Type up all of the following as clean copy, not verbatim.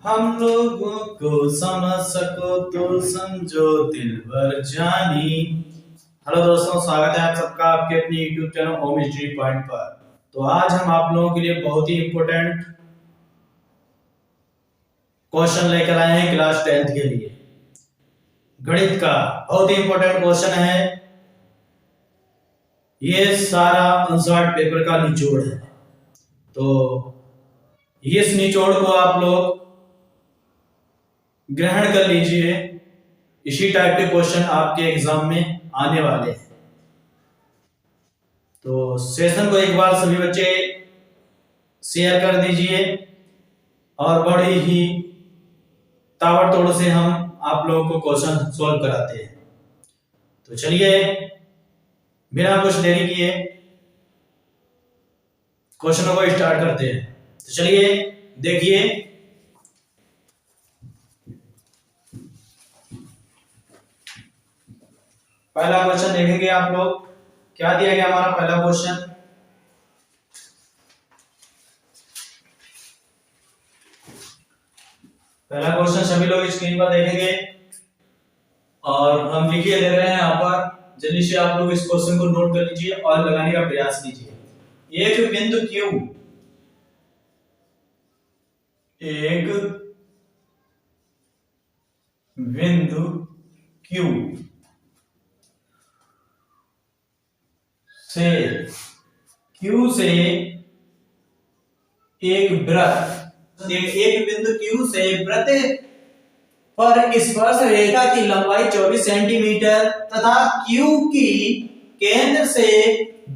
हम लोगों को समझ सको तो समझो दिल भर जानी। हेलो दोस्तों, स्वागत है आप सबका आपके अपने YouTube channel home history point पर। तो आज हम आप लोगों के लिए बहुत ही इंपॉर्टेंट क्वेश्चन लेकर आए हैं क्लास 10th के लिए। गणित का बहुत ही इंपॉर्टेंट क्वेश्चन है। ये सारा आंसर पेपर का निचोड़ है, तो इस निचोड़ को आप लोग ग्रहण कर लीजिए। इसी टाइप के क्वेश्चन आपके एग्जाम में आने वाले हैं। तो सेशन को एक बार सभी बच्चे शेयर कर दीजिए और बड़ी ही ताबड़तोड़ से हम आप लोगों को क्वेश्चन सॉल्व कराते हैं। तो चलिए बिना कुछ देरी किए क्वेश्चनों को स्टार्ट करते हैं। तो चलिए देखिए, पहला क्वेश्चन देखेंगे आप लोग। क्या दिया गया हमारा पहला क्वेश्चन? पहला क्वेश्चन सभी लोग स्क्रीन पर देखेंगे और हम लिखिए दे रहे हैं यहाँ पर। जल्दी से आप लोग इस क्वेश्चन को नोट कर लीजिए और लगाने का प्रयास कीजिए। एक बिंदु Q से एक बिंदु Q से वृत्त पर स्पर्श रेखा की लंबाई 24 सेंटीमीटर तथा Q की केंद्र से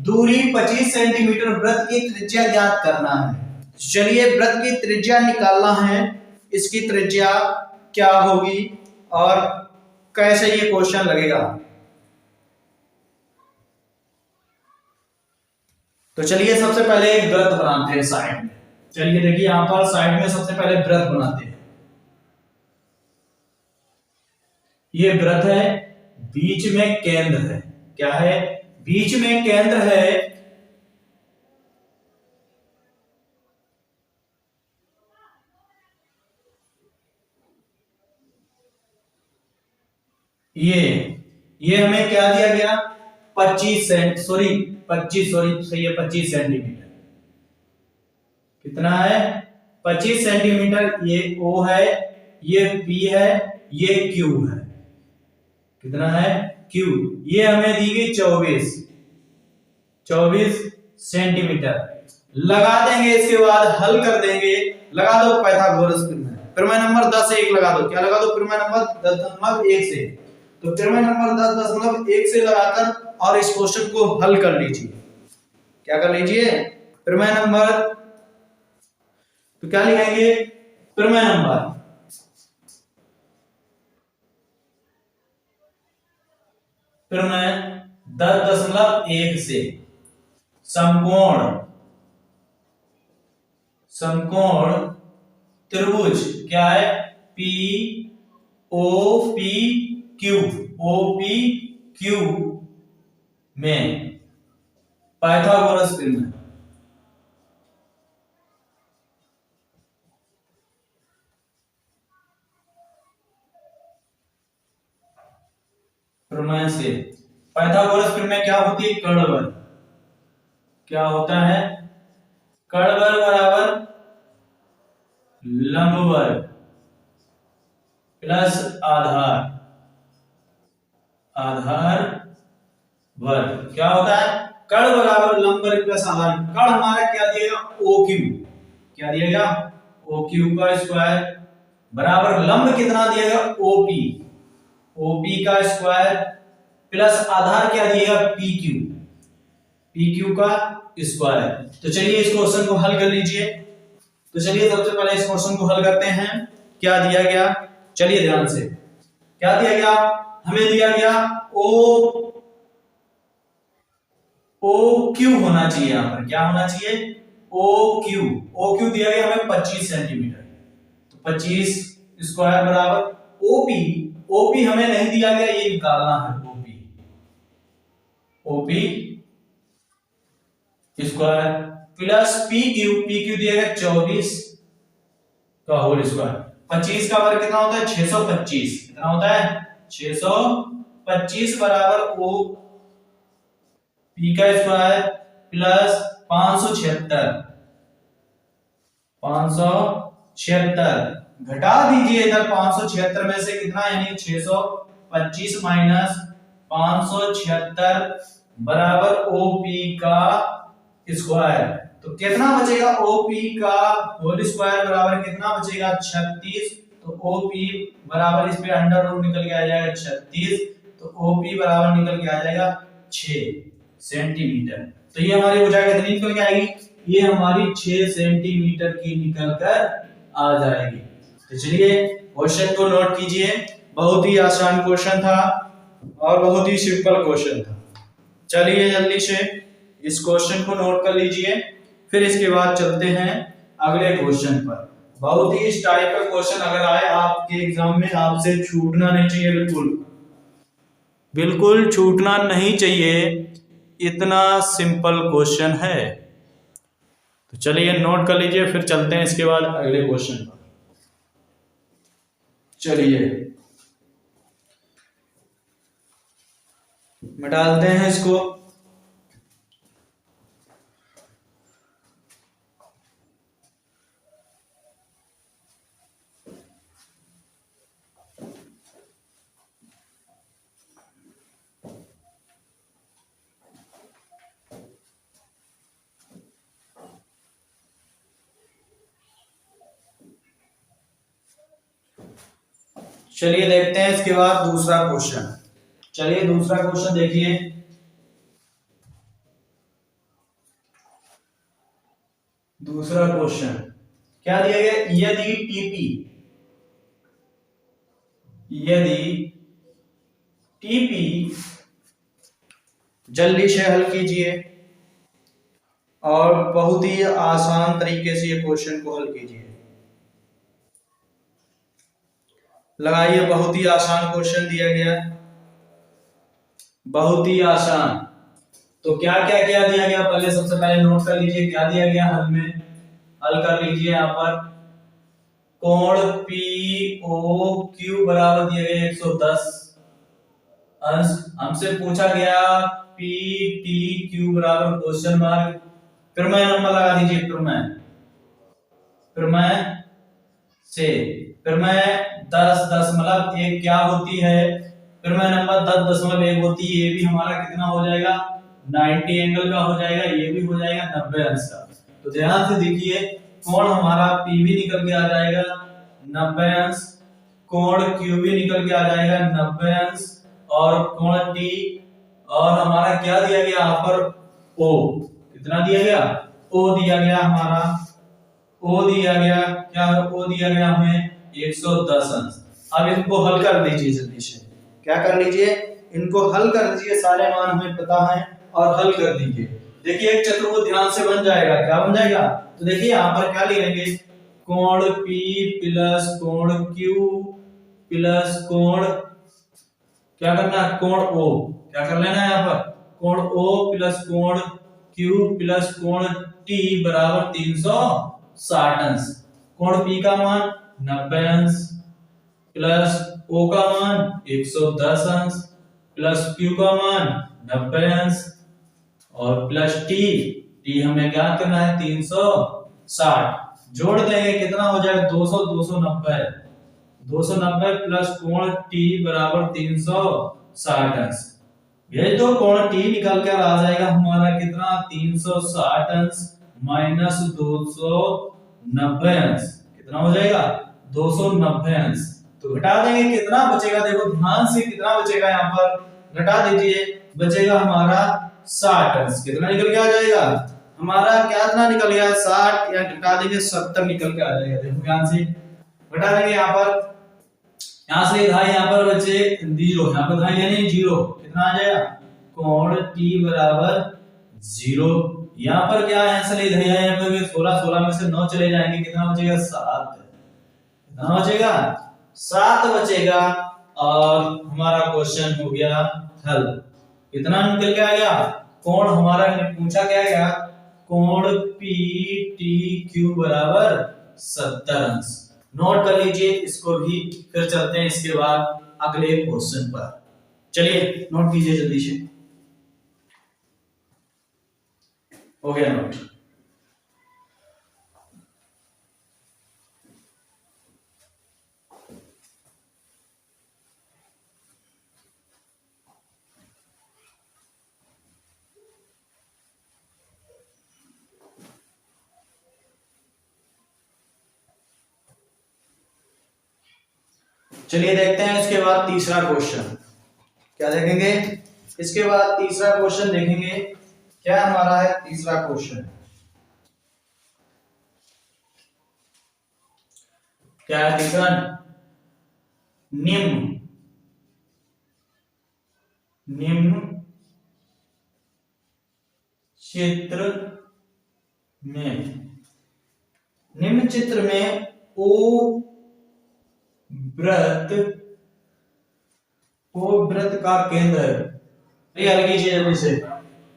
दूरी 25 सेंटीमीटर वृत्त की त्रिज्या ज्ञात करना है। चलिए वृत्त की त्रिज्या निकालना है। इसकी त्रिज्या क्या होगी और कैसे ये क्वेश्चन लगेगा। तो चलिए सबसे पहले एक वृत्त बनाते हैं साइड में। चलिए देखिए यहां पर साइड में सबसे पहले वृत्त बनाते हैं। ये वृत्त है, बीच में केंद्र है। क्या है? बीच में केंद्र है। ये हमें क्या दिया गया? 25 सेंटीमीटर। कितना है? 25 सेंटीमीटर। ये O है, ये P है, ये Q है। कितना है? Q। ये हमें दी गई 24 सेंटीमीटर। लगा देंगे, इसके बाद हल कर देंगे। लगा दो पाइथागोरस प्रमेय। प्रमेय नंबर 10 से 1 लगा दो। क्या लगा दो? प्रमेय नंबर 10.1 से। तो प्रमेय नंबर 10.1 से लगाकर और इस क्वेश्चन को हल कर लीजिए। क्या कर लीजिए? प्रमेय नंबर, तो क्या लिखेंगे? प्रमेय नंबर 10.1 से समकोण त्रिभुज क्या है? OPQ में पाइथागोरस प्रमेय। प्रमेय से पाइथागोरस प्रमेय क्या होती है? कर्ण बल। क्या होता है? कर्ण बल बराबर लंब बल प्लस आधार बल। क्या होता है? कर्ण बराबर लंब बल प्लस आधार। कर्ण हमारा क्या दिएगा? OQ। क्या दिएगा? OQ का स्क्वायर बराबर लंब कितना दिएगा? OP का स्क्वायर प्लस आधार क्या दिएगा? PQ का स्क्वायर। तो चलिए इस क्वेश्चन को हल कर लीजिए। तो चलिए सबसे पहले इस क्वेश्चन को हल करते हैं। क्या दिया गया? चलिए ध्यान से। क्या दिया गया? हमें दिया गया OQ होना चाहिए। यहां पर क्या होना चाहिए? OQ दिया गया हमें 25 सेंटीमीटर। तो 25 स्क्वायर बराबर OP हमें नहीं दिया गया, ये निकालना है। OP स्क्वायर प्लस PQ दिया गया 24 का होल स्क्वायर। 25 का वर्ग कितना होता है 625, कितना होता है 625 बराबर ओ पी का स्क्वायर प्लस 576 घटा दीजिए इधर 576 में से कितना यानी 625 माइनस 576 बराबर ओपी का स्क्वायर। तो कितना बचेगा ओपी का होल स्क्वायर बराबर कितना बचेगा 36। तो ओपी बराबर इस पे अंडर रूट निकल के आ जाएगा 36, तो ओपी बराबर निकल के आ जाएगा 6 सेंटीमीटर। तो ये हमारी भुजा कितनी निकल के आएगी, ये हमारी 6 सेंटीमीटर की निकल कर आ जाएगी। तो चलिए क्वेश्चन को नोट कीजिए, बहुत ही आसान क्वेश्चन था और बहुत ही सिंपल क्वेश्चन था। चलिए जल्दी से इस क्वेश्चन को नोट कर लीजिए, फिर इसके बाद चलते हैं अगले क्वेश्चन पर। बहुत ही इस टाइप का क्वेश्चन अगर आए आपके एग्जाम में, आपसे छूटना नहीं चाहिए, बिल्कुल छूटना नहीं चाहिए, इतना सिंपल क्वेश्चन है। तो चलिए नोट कर लीजिए, फिर चलते हैं इसके बाद अगले क्वेश्चन पर। चलिए डालते हैं इसको। चलिए देखते हैं इसके बाद दूसरा क्वेश्चन। चलिए दूसरा क्वेश्चन देखिए। दूसरा क्वेश्चन क्या दिया गया, यदि टीपी जल्दी से हल कीजिए और बहुत ही आसान तरीके से ये क्वेश्चन को हल कीजिए। लगाइए, बहुत ही आसान क्वेश्चन दिया गया, बहुत ही आसान। तो क्या क्या क्या दिया गया, पहले सबसे पहले नोट कर लीजिए क्या दिया गया हल में। हल कर लीजिए, यहाँ पर कोण POQ बराबर दिया गया 110 अंश। हमसे पूछा गया PTQ बराबर क्वेश्चन मार्क, प्रमेय नंबर लगा दीजिए, प्रमेय से प्रमेय 10.1 क्या होती है, प्रमेय नंबर 10.1 होती है। ये भी हमारा कितना हो जाएगा 90 एंगल का हो जाएगा, ये भी हो जाएगा 90 अंश का। तो ध्यान से देखिए, कोण हमारा P भी निकल के आ जाएगा 90 अंश, कोण Q भी निकल के आ जाएगा 90 अंश, और कोण T और हमारा क्या दिया गया यहाँ पर O, कितना दिया गया O दिया गया हमारा, O दिया गया क्या, O दिया गया हमें 110 अंश। अब इनको हल कर दीजिए जल्दी से, क्या कर लीजिए इनको हल कर दीजिए, सारे मान हमें पता है और हल कर दीजिए। देखिए एक चतुर्भुज ध्यान से बन जाएगा, क्या बन जाएगा, तो देखिए यहाँ पर क्या लिखेंगे, कोण P प्लस कोण Q प्लस कोण क्या करना है कोण O, क्या कर लेना है यहाँ पर कोण O प्लस कोण Q प्लस कोण T बराबर 360 अंश। कोण P का मान 90 अंश प्लस O का मान 110 अंश प्लस Q का मान 90 अंश और प्लस T हमें क्या करना है 360। जोड़ देंगे कितना हो जाएगा 290 प्लस कोण T बराबर 360 अंश। ये तो कोण T निकल कर आ जाएगा हमारा कितना 360 अंश माइनस 290 अंश, कितना हो जाएगा 290 अंश। तो घटा देंगे कितना बचेगा, देखो ध्यान से कितना बचेगा, यहाँ पर घटा दीजिए, बचेगा हमारा 60 अंश। कितना निकल के आ जाएगा हमारा, क्या इतना निकल गया 60, या घटा देंगे 70 निकल के आ जाएगा। देखो ध्यान से घटा देंगे, यहाँ पर यहाँ से धाई यहाँ पर बचे 0, यहाँ पर धाई यानी 0, कितना आ जाएगा कोण T बराबर 0। यहाँ पर क्या है आंसर धाई यहाँ पर 16 में से 9 चले जाएंगे, कितना बचेगा 7, कितना बचेगा 7 बचेगा और हमारा क्वेश्चन हो गया हल। कितना निकल के आ गया, कोण हमारा पूछा क्या गया कोण PTQ बराबर 70 अंश। नोट कर लीजिए इसको भी। फिर चलते हैं इसके बाद अगले क्वेश्चन पर। चलिए नोट कीजिए जल्दी से। हो गया नोट। चलिए देखते हैं इसके बाद तीसरा क्वेश्चन। क्या देखेंगे इसके बाद? तीसरा क्वेश्चन देखेंगे। क्या हमारा है तीसरा क्वेश्चन? क्या है तीसरा? निम्न निम्न चित्र में, निम्न चित्र में ओ व्रत का केंद्र हल कीजिए जल्दी से।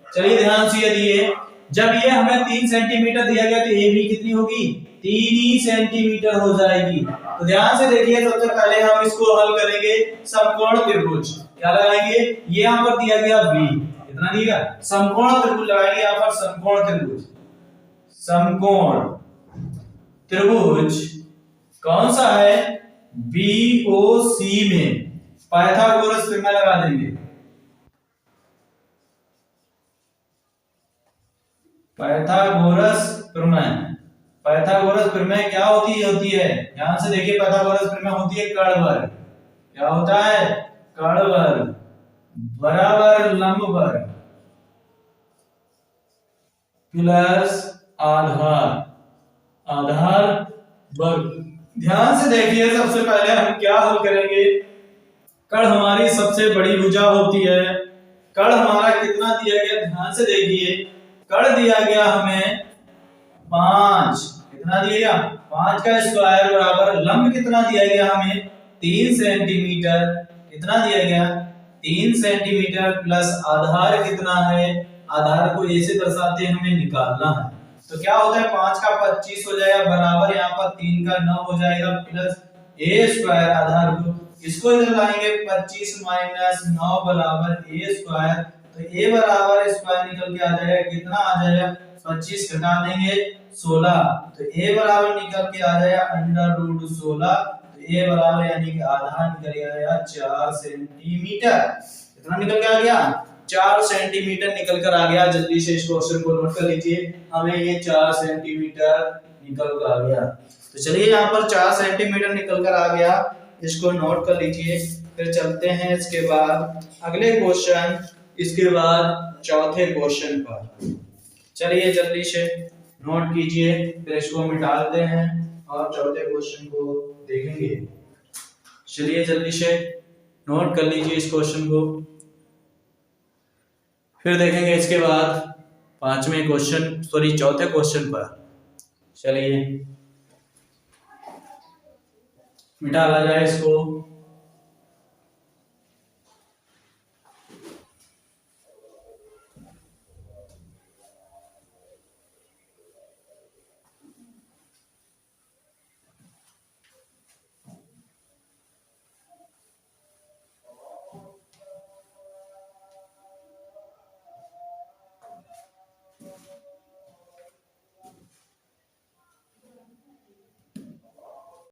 चलिए ध्यान से दिए, जब ये हमें 3 सेंटीमीटर दिया गया तो ये भी कितनी होगी? 3 ही सेंटीमीटर हो जाएगी। तो ध्यान से देखिए, सबसे पहले हम इसको हल करेंगे समकोण त्रिभुज। क्या लगाएंगे? ये यहाँ पर दिया गया बी, कितना दिया? समकोण त्रिभुज लगाएंगे यहाँ पर, समकोण त्रिभुज। समकोण त्रिभुज कौन सा है? बीओसी में पाइथागोरस प्रमेय लगा देंगे। पाइथागोरस प्रमेय, पाइथागोरस प्रमेय क्या होती है? ध्यान से देखिए, पाइथागोरस प्रमेय होती है कर्ण वर्ग। क्या होता है? कर्ण वर्ग बराबर लंब वर्ग प्लस आधार, आधार वर्ग। ध्यान से देखिए, सबसे पहले हम क्या हल करेंगे? कर्ण हमारी सबसे बड़ी भुजा होती है। कर्ण हमारा कितना दिया गया? ध्यान से देखिए, कर्ण दिया गया हमें 5। कितना दिया गया? 5 का स्क्वायर बराबर लंब कितना दिया गया हमें? 3 सेंटीमीटर। कितना दिया गया? 3 सेंटीमीटर प्लस आधार कितना है? आधार को ऐसे दर्शाते हैं, हमें निकालना है। तो क्या होता है? 5 का 25 हो जाएगा बराबर यहाँ पर 3 का 9 हो जाएगा प्लस ए स्क्वायर आधार को, इसको इधर लाएंगे 25 माइनस 9 बराबर ए स्क्वायर। तो ए बराबर स्क्वायर निकल के आ जाएगा, कितना आ जाएगा? 25 घटा देंगे 16, तो ए बराबर निकल के आ जाएगा √16। तो ए बराबर यानी कि आधा निकल के आया 4 सेंटीमीटर। कितना निकल के आ गया? 4 सेंटीमीटर निकल कर आ गया। जल्दी से इस क्वेश्चन को नोट कर लीजिए, हमें ये 4 सेंटीमीटर निकल कर आ गया। तो चलिए यहाँ पर 4 सेंटीमीटर निकल कर आ गया, इसको नोट कर लीजिए। फिर चलते हैं इसके बाद अगले क्वेश्चन, इसके बाद चौथे क्वेश्चन पर। चलिए जल्दी से नोट कीजिए, फिर इसको मिटा देते हैं और चौथे क्वेश्चन को देखेंगे। चलिए जल्दी से नोट कर लीजिए इस क्वेश्चन को, फिर देखेंगे इसके बाद पांचवें क्वेश्चन, सॉरी चौथे क्वेश्चन पर। चलिए मिटा ला जाए इसको।